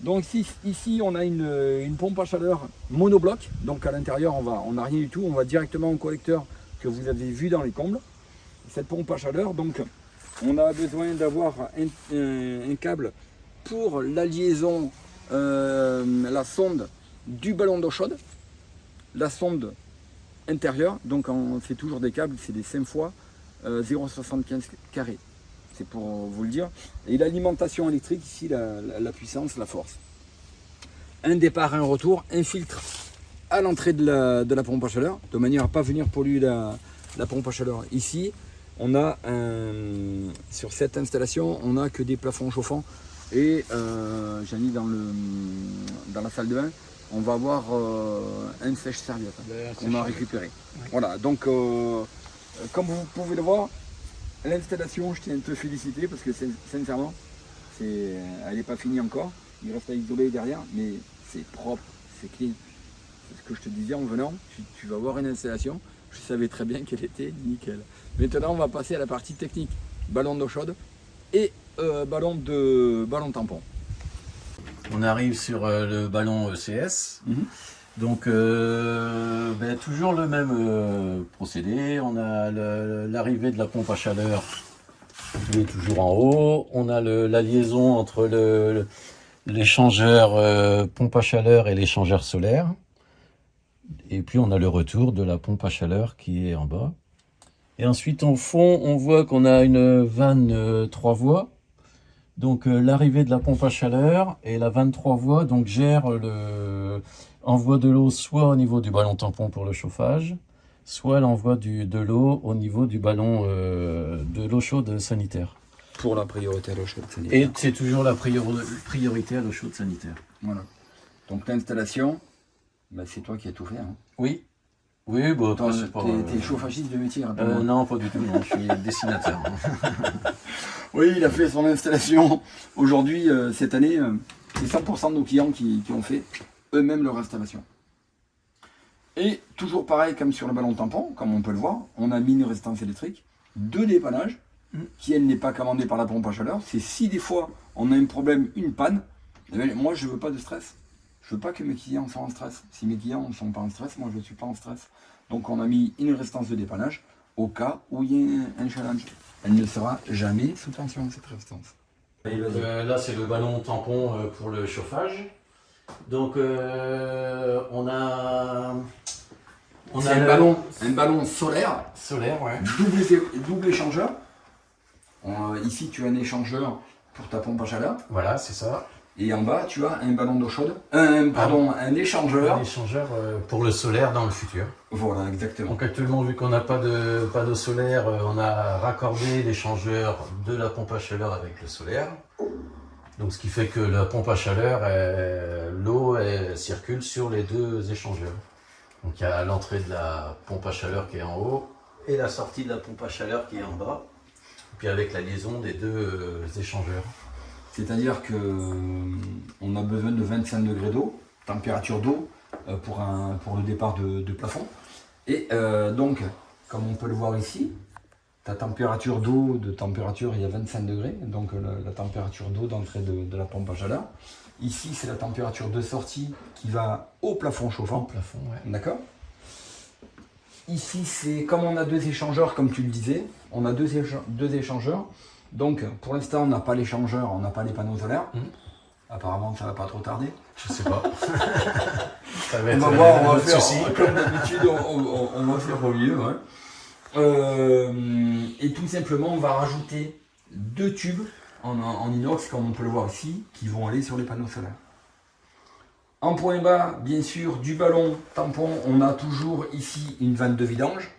Donc ici on a une pompe à chaleur monobloc, donc à l'intérieur on n'a rien du tout, on va directement au collecteur que vous avez vu dans les combles. Cette pompe à chaleur, donc on a besoin d'avoir un câble pour la liaison, la sonde du ballon d'eau chaude, la sonde intérieure, donc on fait toujours des câbles, c'est des 5 fois 0,75 carré. C'est pour vous le dire. Et l'alimentation électrique, ici, la puissance, la force. Un départ, un retour, un filtre à l'entrée de la pompe à chaleur, de manière à ne pas venir polluer la pompe à chaleur. Ici, on a sur cette installation, on n'a que des plafonds chauffants. Et j'ai mis dans la salle de bain, on va avoir un sèche-serviette qu'on a récupéré. Ouais. Voilà, donc comme vous pouvez le voir, l'installation, je tiens à te féliciter parce que sincèrement, elle n'est pas finie encore. Il reste à isoler derrière, mais c'est propre, c'est clean. C'est ce que je te disais en venant, tu vas voir une installation, je savais très bien qu'elle était nickel. Maintenant, on va passer à la partie technique. Ballon d'eau chaude et ballon tampon. On arrive sur le ballon ECS. Donc toujours le même procédé. On a l'arrivée de la pompe à chaleur qui est toujours en haut. On a la liaison entre l'échangeur pompe à chaleur et l'échangeur solaire. Et puis on a le retour de la pompe à chaleur qui est en bas. Et ensuite en fond, on voit qu'on a une vanne 3 voies. Donc l'arrivée de la pompe à chaleur et la vanne 3 voies donc gère l'envoi de l'eau soit au niveau du ballon tampon pour le chauffage, soit l'envoi de l'eau au niveau du ballon de l'eau chaude sanitaire. Pour la priorité à l'eau chaude sanitaire. Et c'est toujours la priorité à l'eau chaude sanitaire. Voilà. Donc l'installation, c'est toi qui as tout fait. Hein. Oui. Oui, bon, t'es chauffagiste de métier. Non, pas du tout. Non, je suis dessinateur. Oui, il a fait son installation. Aujourd'hui, cette année, c'est 100% de nos clients qui ont fait eux-mêmes leur installation. Et toujours pareil, comme sur le ballon tampon, comme on peut le voir, on a mis une résistance électrique, 2 dépannages, qui elle n'est pas commandée par la pompe à chaleur. C'est si des fois on a un problème, une panne, eh bien, moi je ne veux pas de stress. Je ne veux pas que mes clients soient en stress. Si mes clients ne sont pas en stress, moi je ne suis pas en stress. Donc on a mis une résistance de dépannage au cas où il y a un challenge. Elle ne sera jamais sous tension, cette résistance. Là c'est le ballon tampon pour le chauffage. Donc on a un ballon solaire. Solaire, ouais. Double échangeur. Ici tu as un échangeur pour ta pompe à chaleur. Voilà, c'est ça. Et en bas, tu as un ballon d'eau chaude, un échangeur. Un échangeur pour le solaire dans le futur. Voilà, exactement. Donc actuellement, vu qu'on n'a pas de panneau solaire, on a raccordé l'échangeur de la pompe à chaleur avec le solaire. Donc ce qui fait que la pompe à chaleur, l'eau circule sur les 2 échangeurs. Donc il y a l'entrée de la pompe à chaleur qui est en haut et la sortie de la pompe à chaleur qui est en bas. Puis avec la liaison des 2 échangeurs. C'est-à-dire qu'on a besoin de 25 degrés d'eau, température d'eau, pour le départ de plafond. Et donc, comme on peut le voir ici, ta température d'eau, il y a 25 degrés, donc la température d'eau d'entrée de la pompe à chaleur. Ici, c'est la température de sortie qui va au plafond chauffant. Au plafond, ouais. D'accord. Ici, c'est comme on a 2 échangeurs, comme tu le disais, on a deux échangeurs. Donc, pour l'instant, on n'a pas l'échangeur, on n'a pas les panneaux solaires. Apparemment, ça ne va pas trop tarder. Je sais pas. Ça va être on va voir, on va faire, comme d'habitude, on va faire au mieux. Ouais. Et tout simplement, on va rajouter 2 tubes en inox, comme on peut le voir ici, qui vont aller sur les panneaux solaires. En point bas, bien sûr, du ballon tampon, on a toujours ici une vanne de vidange.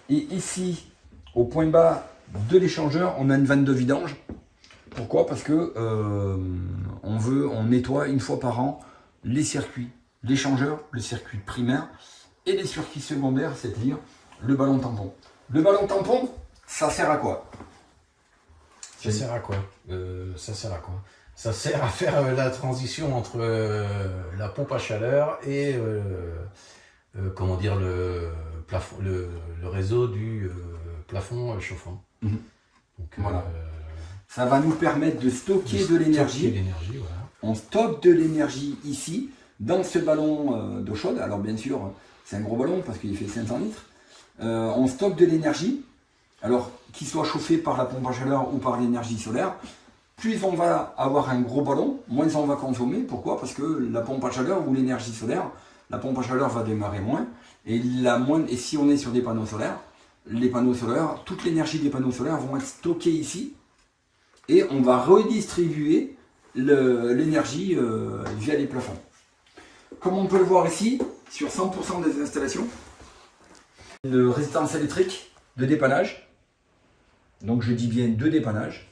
Et ici, au point bas de l'échangeur, on a une vanne de vidange. Pourquoi? Parce que on nettoie une fois par an les circuits, l'échangeur, le circuit primaire et les circuits secondaires, c'est-à-dire le ballon tampon. Le ballon tampon, ça sert à quoi? Ça sert à quoi? Ça sert à faire la transition entre la pompe à chaleur et comment dire, le réseau du plafond chauffant. Donc, voilà. Ça va nous permettre de stocker de l'énergie. Voilà. on stocke de l'énergie ici, dans ce ballon d'eau chaude. Alors bien sûr, c'est un gros ballon parce qu'il fait 500 litres. On stocke de l'énergie, alors qu'il soit chauffé par la pompe à chaleur ou par l'énergie solaire. Plus on va avoir un gros ballon, moins on va consommer. Pourquoi? Parce que la pompe à chaleur ou l'énergie solaire, la pompe à chaleur va démarrer moins. Et si on est sur des panneaux solaires, les panneaux solaires, toute l'énergie des panneaux solaires vont être stockées ici. Et on va redistribuer l'énergie via les plafonds. Comme on peut le voir ici, sur 100% des installations, une résistance électrique de dépannage. Donc je dis bien de dépannage.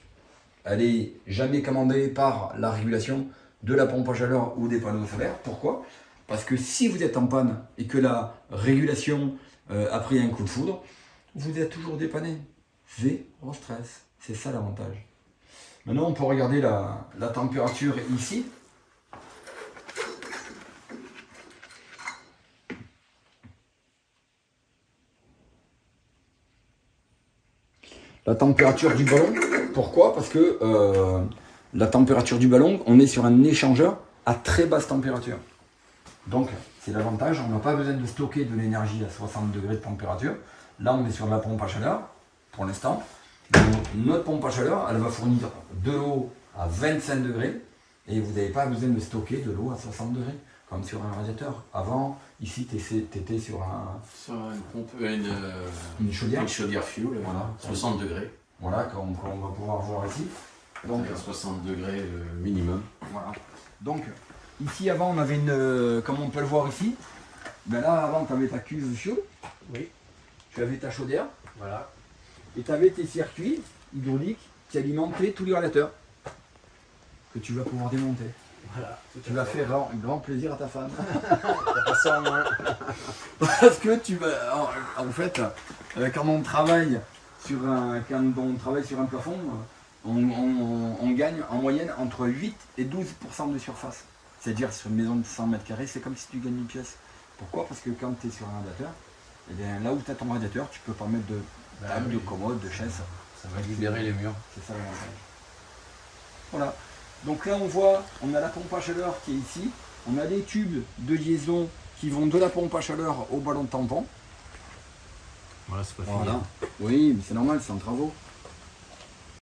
Elle n'est jamais commandée par la régulation de la pompe à chaleur ou des panneaux solaires. Pourquoi? Parce que si vous êtes en panne et que la régulation a pris un coup de foudre, vous êtes toujours dépanné. Zéro stress. C'est ça l'avantage. Maintenant, on peut regarder la température ici. La température du ballon. Pourquoi? Parce que la température du ballon, on est sur un échangeur à très basse température. Donc, c'est l'avantage. On n'a pas besoin de stocker de l'énergie à 60 degrés de température. Là, on est sur de la pompe à chaleur, pour l'instant. Notre pompe à chaleur, elle va fournir de l'eau à 25 degrés. Et vous n'avez pas besoin de stocker de l'eau à 60 degrés, comme sur un radiateur. Avant, ici, tu étais sur une chaudière. Une chaudière fuel, Voilà. 60 degrés. Voilà, qu'on va pouvoir voir ici. Donc à 60 degrés minimum. Voilà. Donc, ici, avant, on avait une... comme on peut le voir ici, ben là, avant, tu avais ta cuve fuel. Oui. Tu avais ta chaudière. Voilà. Et tu avais tes circuits hydrauliques qui alimentaient tous les radiateurs que tu vas pouvoir démonter. Voilà. Tu vas faire grand plaisir à ta femme. T'as ça en main. Parce que tu vas. En fait, quand on travaille sur un plafond, on gagne en moyenne entre 8 et 12% de surface. C'est-à-dire sur une maison de 100 mètres carrés, c'est comme si tu gagnes une pièce. Pourquoi? Parce que quand tu es sur un radiateur, eh bien, là où tu as ton radiateur, tu peux pas mettre de table, de commode, de chaise. Ça va libérer les murs. C'est ça l'avantage. Voilà. Donc là on voit, on a la pompe à chaleur qui est ici. On a des tubes de liaison qui vont de la pompe à chaleur au ballon de tampon. Voilà, c'est pas Voilà. fini. Oui, mais c'est normal, c'est en travaux.